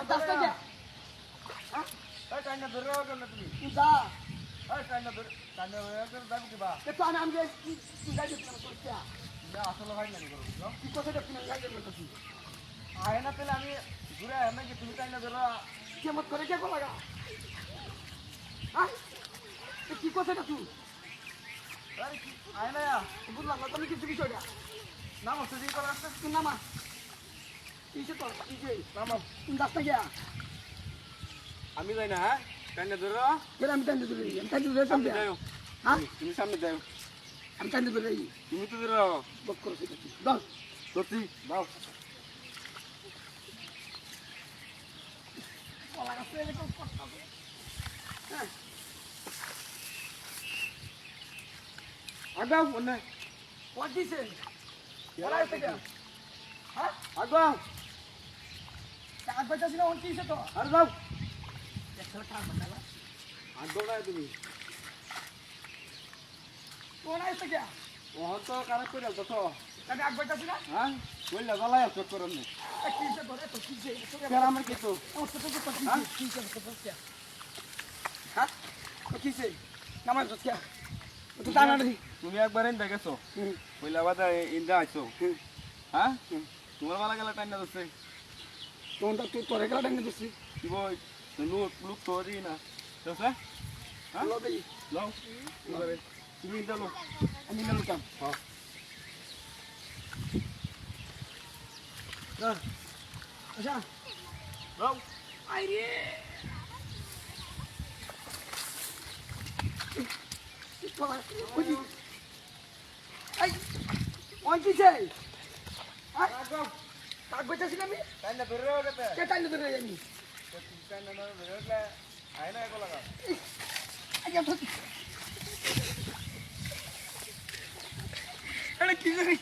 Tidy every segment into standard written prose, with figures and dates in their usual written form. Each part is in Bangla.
দাস্তা কে এই টাইনা ধরে রাখো না তুমি যা এই টাইনা ধরে দাও কি বা তো আমি আমি কি গাইতে না করতে না আসলে হয় না করো বুঝছো কি কথা দেখতে না গাইতে করতেছি আয় না তাহলে আমি ঘুরে আয় না কি তুমি টাইনা ধরো কেমন করে কে লাগা হ্যাঁ কি কথাটা তুই আরে কি আয় না বুঝলাম না তুমি কিছু বিষয়টা নাম সুজি করা আছে তুই নামা কিসে তোর কিসে নাম তুই দাস্তা কে আমি যাই না হ্যাঁ টাইনা ধরো বের আমি টাইম ধরে আমি টাইম ধরে সামনে যাও হ্যাঁ তুমি সামনে যাও আমি টাইম ধরে তুমি তো ধরো বক করছি দল সত্যি দাও কলা গাছে এরকম করতে হবে হ্যাঁ আগাও মনে What is it? What is it? হ্যাঁ আগাও কাজ বাজাছি না ওর কিসে তো আর দাও একটা কাজ বাজালা আগাও না তুমি কোন আছে কি ও তো কারেক্ট করে দাও তো কাজ আগ বাজাছি না হ্যাঁ বললা জ্বালাই আছে করন না কিসে ধরে তো কিসে কেন আমার কি তো ও তো তো কিসে তো কিসে হ্যাঁ তো কিসে নামাজ তো কি তো জানা নেই তুমি একবার এনে দেখেছো বললা বাদা ইন্দা আইছো হ্যাঁ তোমার বালা গেলা টাইনা দছে কোনটা তুই তোরে গেলা ডাঙ্গে দিছিস কি বই লোক লোক তোরি না দছে হ্যাঁ লো দেই লাও এবারে তুমি ইন্দা লো আমি না লুকাম হ্যাঁ না আচ্ছা লাও আই রে এই ওই কিসে আগাও কাজ বাজাছি না আমি টাইনা ধরে রাখো কেতে কে টাইম ধরে আমি টাইনা না ধরে রাখলে আয় না একো লাগা আগে তো আরে কি করিস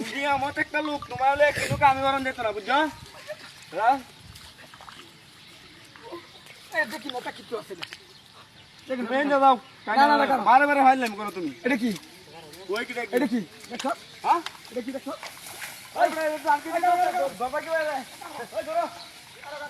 তুমি আমার একটা লোক তোমার হলে একটু লোক আমি বরণ যেত না বুঝছো হ্যাঁ এ দেখি না কিছু আছে না দেখুন মেন দাও না, না, না, বারে বারে হাইলাম করো তুমি এটা কি ওই কি দেখ এটা কি দেখো হ্যাঁ এটা কি দেখো ওই বড় জানকি দাও বাবা কি বলে ওই ধরো